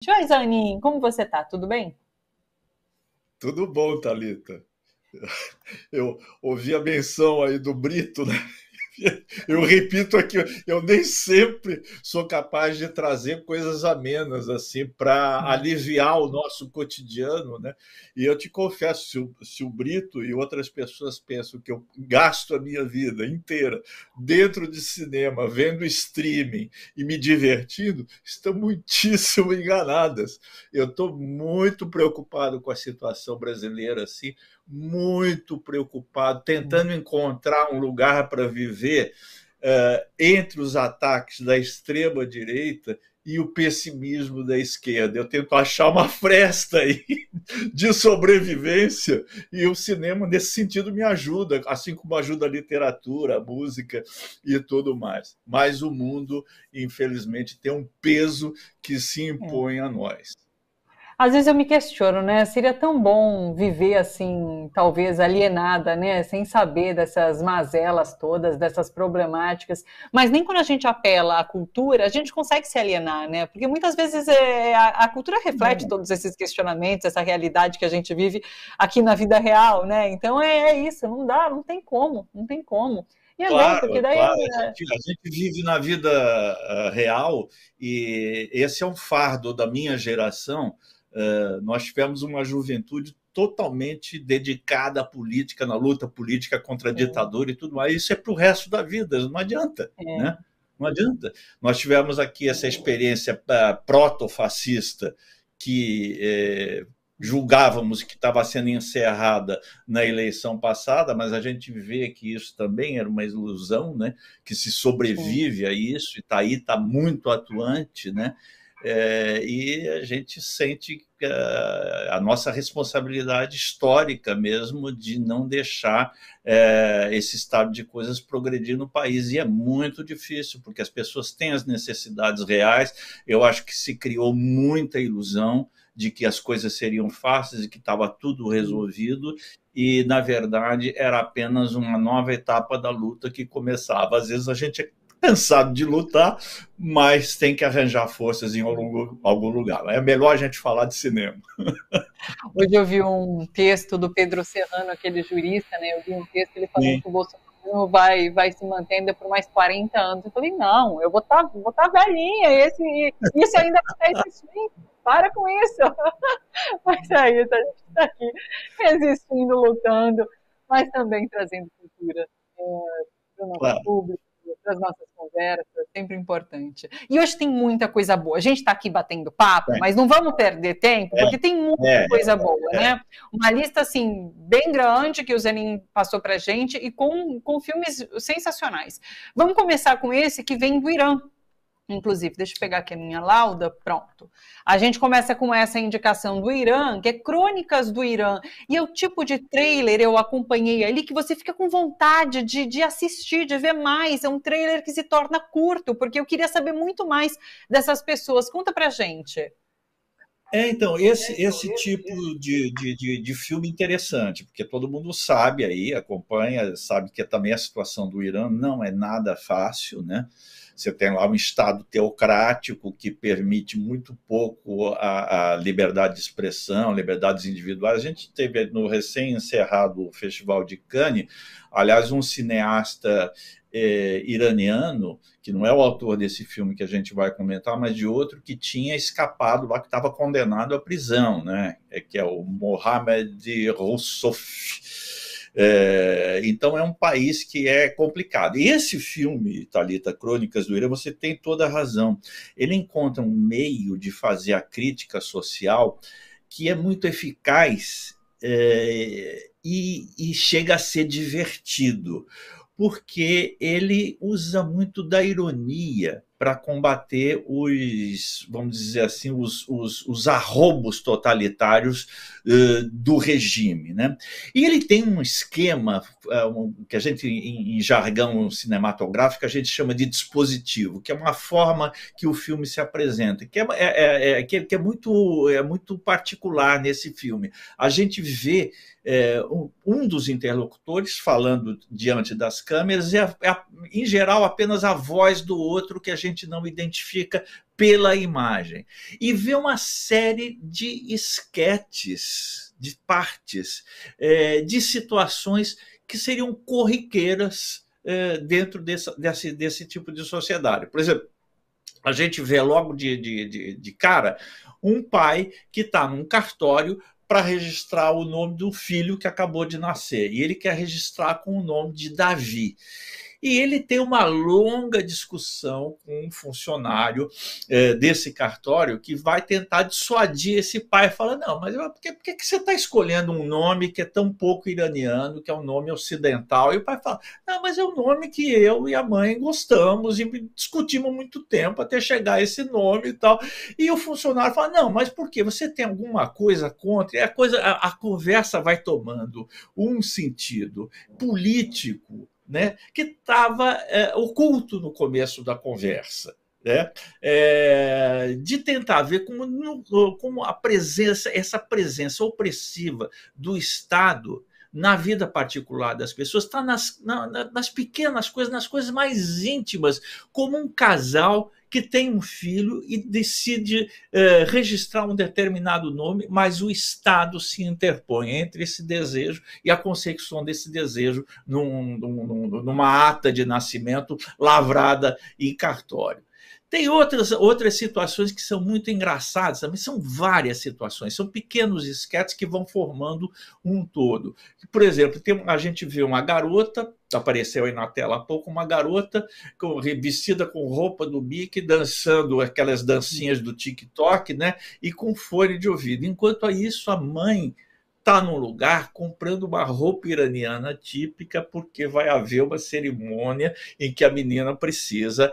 Oi, Zanin, como você tá? Tudo bem? Tudo bom, Thalita? Eu ouvi a menção aí do Brito, né? Eu repito aqui, eu nem sempre sou capaz de trazer coisas amenas assim para aliviar o nosso cotidiano, né? E eu te confesso, se o Brito e outras pessoas pensam que eu gasto a minha vida inteira dentro de cinema, vendo streaming e me divertindo, estão muitíssimo enganadas. Eu estou muito preocupado com a situação brasileira, assim, muito preocupado, tentando encontrar um lugar para viver entre os ataques da extrema-direita e o pessimismo da esquerda. Eu tento achar uma fresta aí de sobrevivência e o cinema, nesse sentido, me ajuda, assim como ajuda a literatura, a música e tudo mais. Mas o mundo, infelizmente, tem um peso que se É. impõe a nós. Às vezes eu me questiono, né? Seria tão bom viver assim, talvez alienada, né? Sem saber dessas mazelas todas, dessas problemáticas. Mas nem quando a gente apela à cultura, a gente consegue se alienar, né? Porque muitas vezes a cultura reflete Bom, todos esses questionamentos, essa realidade que a gente vive aqui na vida real, né? Então é isso, não dá, não tem como, não tem como. E é bom, porque claro, daí claro. A gente vive na vida real e esse é um fardo da minha geração. Nós tivemos uma juventude totalmente dedicada à política, na luta política contra a sim, ditadura e tudo mais. Isso é para o resto da vida, não adianta, é, né? Não adianta. Nós tivemos aqui essa experiência proto-fascista que julgávamos que estava sendo encerrada na eleição passada, mas a gente vê que isso também era uma ilusão, né? Que se sim. sobrevive a isso, e está aí, está muito atuante, né? E a gente sente a nossa responsabilidade histórica mesmo de não deixar esse estado de coisas progredir no país. E é muito difícil, porque as pessoas têm as necessidades reais. Eu acho que se criou muita ilusão de que as coisas seriam fáceis e que estava tudo resolvido, e na verdade era apenas uma nova etapa da luta que começava. Às vezes a gente é cansado de lutar, mas tem que arranjar forças em algum lugar. É melhor a gente falar de cinema. Hoje eu vi um texto do Pedro Serrano, aquele jurista, né? Eu vi um texto ele falando Sim. que o Bolsonaro vai se manter ainda por mais 40 anos. Eu falei, não, eu vou tá velhinha, isso ainda vai estar existindo. Para com isso. Mas aí a gente está aqui resistindo, lutando, mas também trazendo cultura para o nosso Claro. público, para as nossas conversas, sempre importante. E hoje tem muita coisa boa. A gente está aqui batendo papo, Bem, mas não vamos perder tempo, porque tem muita é, coisa boa, é. né? Uma lista assim bem grande que o Zenin passou para gente e com filmes sensacionais. Vamos começar com esse que vem do Irã. Inclusive, deixa eu pegar aqui a minha lauda, pronto. A gente começa com essa indicação do Irã, que é Crônicas do Irã. E é o tipo de trailer, eu acompanhei ali, que você fica com vontade de assistir, de ver mais. É um trailer que se torna curto, porque eu queria saber muito mais dessas pessoas. Conta pra gente. Então, esse tipo de filme interessante, porque todo mundo sabe aí, acompanha, sabe que também a situação do Irã não é nada fácil, né? Você tem lá um Estado teocrático que permite muito pouco a liberdade de expressão, liberdades individuais. A gente teve no recém-encerrado Festival de Cannes, aliás, um cineasta iraniano, que não é o autor desse filme que a gente vai comentar, mas de outro que tinha escapado lá, que estava condenado à prisão, né? Que é o Mohamed Roussouf. Então é um país que é complicado. E esse filme, Thalita, Crônicas do Irã, você tem toda a razão. Ele encontra um meio de fazer a crítica social que é muito eficaz e chega a ser divertido, porque ele usa muito da ironia para combater vamos dizer assim, os arrobos totalitários do regime, né? E ele tem um esquema que a gente, em jargão cinematográfico, a gente chama de dispositivo, que é uma forma que o filme se apresenta, que é muito particular nesse filme. A gente vê um dos interlocutores falando diante das câmeras em geral, apenas a voz do outro que a gente não identifica pela imagem. E vê uma série de esquetes, de partes, de situações que seriam corriqueiras dentro desse tipo de sociedade. Por exemplo, a gente vê logo de cara um pai que está num cartório para registrar o nome do filho que acabou de nascer. E ele quer registrar com o nome de Davi. E ele tem uma longa discussão com um funcionário desse cartório que vai tentar dissuadir esse pai. Fala, não, mas por que você está escolhendo um nome que é tão pouco iraniano, que é um nome ocidental? E o pai fala, não, mas é um nome que eu e a mãe gostamos e discutimos muito tempo até chegar a esse nome e tal. E o funcionário fala, não, mas por quê? Você tem alguma coisa contra? E a conversa vai tomando um sentido político, né, que estava oculto no começo da conversa, né, de tentar ver como a presença, essa presença opressiva do Estado na vida particular das pessoas está nas pequenas coisas, nas coisas mais íntimas, como um casal que tem um filho e decide registrar um determinado nome, mas o Estado se interpõe entre esse desejo e a consecução desse desejo numa ata de nascimento lavrada em cartório. Tem outras situações que são muito engraçadas também, são várias situações, são pequenos esquetes que vão formando um todo. Por exemplo, a gente vê uma garota, apareceu aí na tela há pouco, uma garota vestida com roupa do Mickey, dançando aquelas dancinhas do TikTok, né? E com fone de ouvido. Enquanto isso, a mãe está num lugar comprando uma roupa iraniana típica, porque vai haver uma cerimônia em que a menina precisa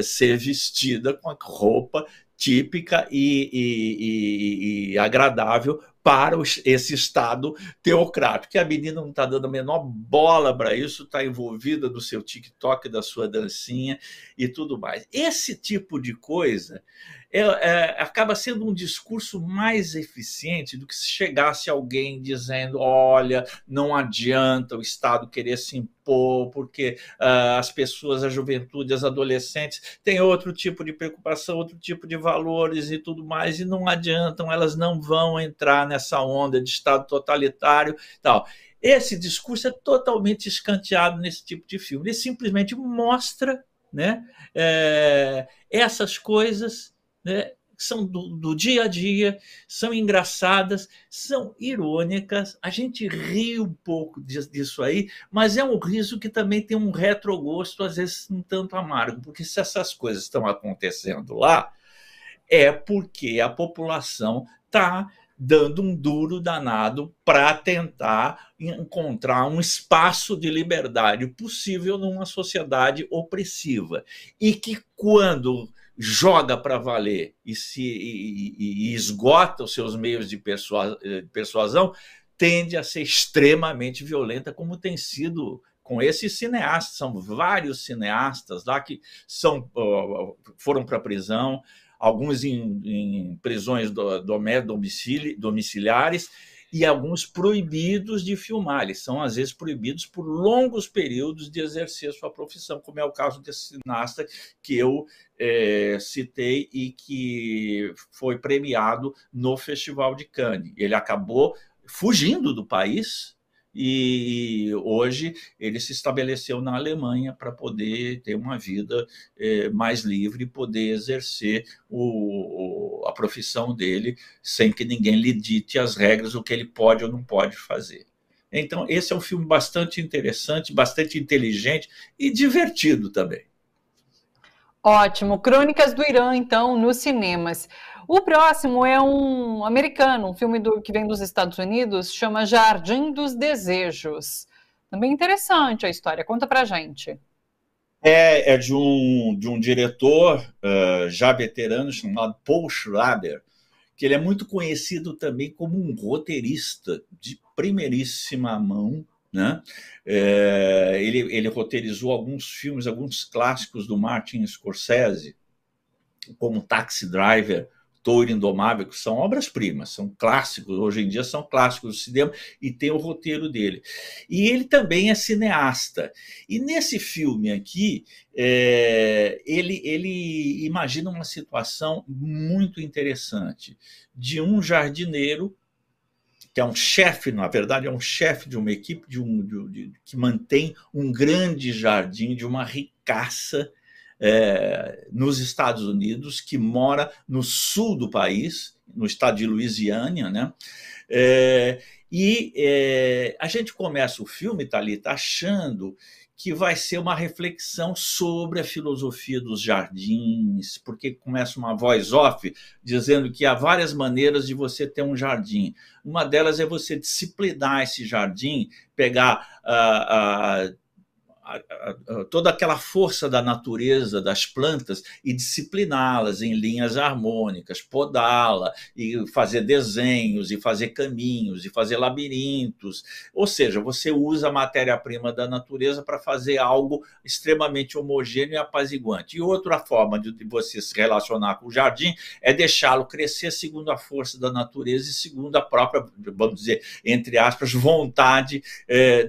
ser vestida com a roupa típica e agradável para esse Estado teocrático, que a menina não está dando a menor bola para isso, está envolvida no seu TikTok, da sua dancinha e tudo mais. Esse tipo de coisa acaba sendo um discurso mais eficiente do que se chegasse alguém dizendo, olha, não adianta o Estado querer se impor, porque as pessoas, a juventude, as adolescentes têm outro tipo de preocupação, outro tipo de valores e tudo mais, e não adiantam, elas não vão entrar nessa onda de Estado totalitário e tal. Esse discurso é totalmente escanteado nesse tipo de filme. Ele simplesmente mostra, né, essas coisas, né, são do dia a dia, são engraçadas, são irônicas, a gente ri um pouco disso aí, mas é um riso que também tem um retrogosto, às vezes um tanto amargo, porque se essas coisas estão acontecendo lá, é porque a população está dando um duro danado para tentar encontrar um espaço de liberdade possível numa sociedade opressiva. E que quando joga para valer e esgota os seus meios de persuasão, tende a ser extremamente violenta, como tem sido com esses cineastas. São vários cineastas lá que foram para a prisão, alguns em prisões domiciliares, e alguns proibidos de filmar. Eles são, às vezes, proibidos por longos períodos de exercer sua profissão, como é o caso desse cineasta que eu citei e que foi premiado no Festival de Cannes. Ele acabou fugindo do país e hoje ele se estabeleceu na Alemanha para poder ter uma vida mais livre e poder exercer a profissão dele sem que ninguém lhe dite as regras, o que ele pode ou não pode fazer. Então, esse é um filme bastante interessante, bastante inteligente e divertido também. Ótimo. Crônicas do Irã, então, nos cinemas. O próximo é um americano, um filme que vem dos Estados Unidos, chama Jardim dos Desejos. Também interessante a história. Conta pra gente. É de um diretor já veterano chamado Paul Schrader, que ele é muito conhecido também como um roteirista de primeiríssima mão, né? Ele roteirizou alguns filmes, alguns clássicos do Martin Scorsese, como Taxi Driver, Touro Indomável, que são obras-primas, são clássicos, hoje em dia são clássicos do cinema, e tem o roteiro dele. E ele também é cineasta. E nesse filme aqui, ele imagina uma situação muito interessante de um jardineiro, que é um chefe, na verdade, é um chefe de uma equipe que mantém um grande jardim de uma ricaça nos Estados Unidos, que mora no sul do país, no estado de Louisiana, né? A gente começa o filme, Thalita, achando que vai ser uma reflexão sobre a filosofia dos jardins, porque começa uma voz off dizendo que há várias maneiras de você ter um jardim. Uma delas é você disciplinar esse jardim, pegar toda aquela força da natureza, das plantas, e discipliná-las em linhas harmônicas, podá-la, e fazer desenhos, e fazer caminhos, e fazer labirintos. Ou seja, você usa a matéria-prima da natureza para fazer algo extremamente homogêneo e apaziguante. E outra forma de você se relacionar com o jardim é deixá-lo crescer segundo a força da natureza e segundo a própria, vamos dizer, entre aspas, vontade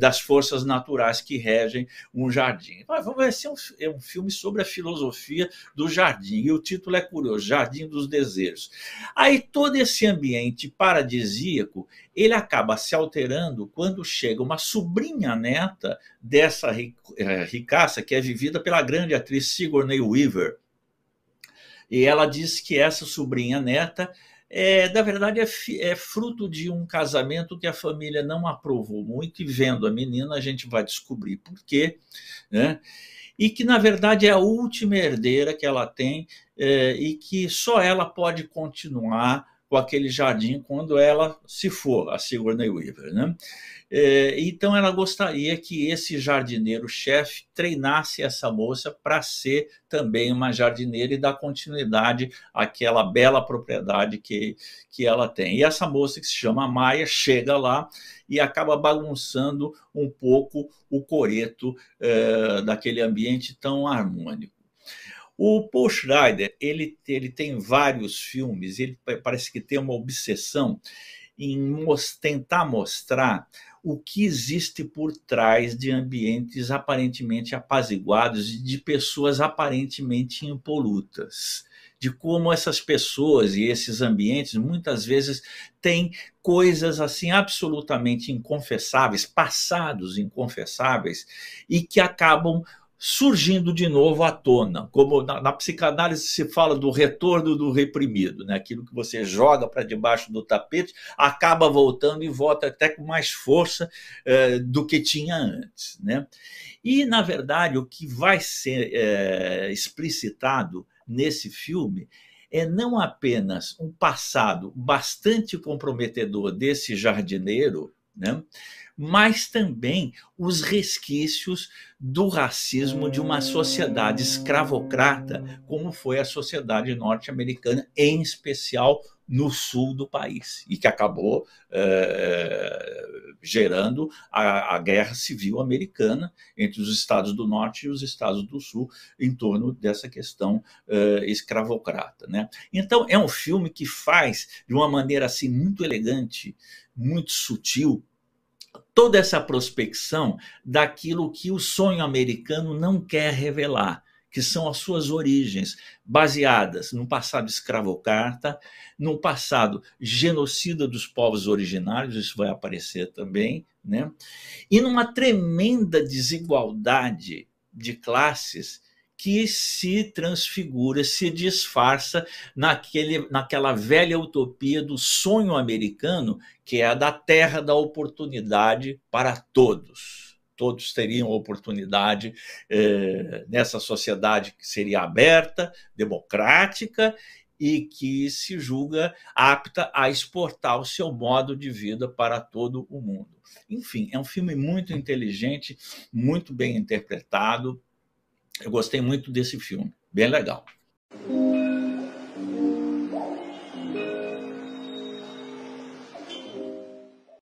das forças naturais que regem um jardim. Vai ser um filme sobre a filosofia do jardim, e o título é curioso, Jardim dos Desejos. Aí todo esse ambiente paradisíaco, ele acaba se alterando quando chega uma sobrinha neta dessa ricaça, que é vivida pela grande atriz Sigourney Weaver. E ela diz que essa sobrinha neta na verdade, é fruto de um casamento que a família não aprovou muito, e vendo a menina a gente vai descobrir por quê, né? E que, na verdade, é a última herdeira que ela tem, e que só ela pode continuar com aquele jardim quando ela se for, a Sigourney Weaver, né? Então ela gostaria que esse jardineiro-chefe treinasse essa moça para ser também uma jardineira e dar continuidade àquela bela propriedade que ela tem. E essa moça, que se chama Maia, chega lá e acaba bagunçando um pouco o coreto daquele ambiente tão harmônico. O Paul Schrader, ele tem vários filmes, ele parece que tem uma obsessão em tentar mostrar o que existe por trás de ambientes aparentemente apaziguados e de pessoas aparentemente impolutas. De como essas pessoas e esses ambientes muitas vezes têm coisas assim absolutamente inconfessáveis, passados inconfessáveis, e que acabam surgindo de novo à tona, como na psicanálise se fala do retorno do reprimido, né? Aquilo que você joga para debaixo do tapete acaba voltando e volta até com mais força do que tinha antes, né? E, na verdade, o que vai ser explicitado nesse filme é não apenas um passado bastante comprometedor desse jardineiro, né? Mas também os resquícios do racismo de uma sociedade escravocrata, como foi a sociedade norte-americana, em especial no sul do país, e que acabou gerando a Guerra Civil Americana entre os estados do norte e os estados do sul, em torno dessa questão escravocrata, né? Então, é um filme que faz, de uma maneira assim muito elegante, muito sutil, toda essa prospecção daquilo que o sonho americano não quer revelar, que são as suas origens, baseadas no passado escravocrata, no passado genocida dos povos originários, isso vai aparecer também, né? E numa tremenda desigualdade de classes que se transfigura, se disfarça naquela velha utopia do sonho americano, que é a da terra da oportunidade para todos. Todos teriam oportunidade nessa sociedade que seria aberta, democrática, e que se julga apta a exportar o seu modo de vida para todo o mundo. Enfim, é um filme muito inteligente, muito bem interpretado. Eu gostei muito desse filme, bem legal.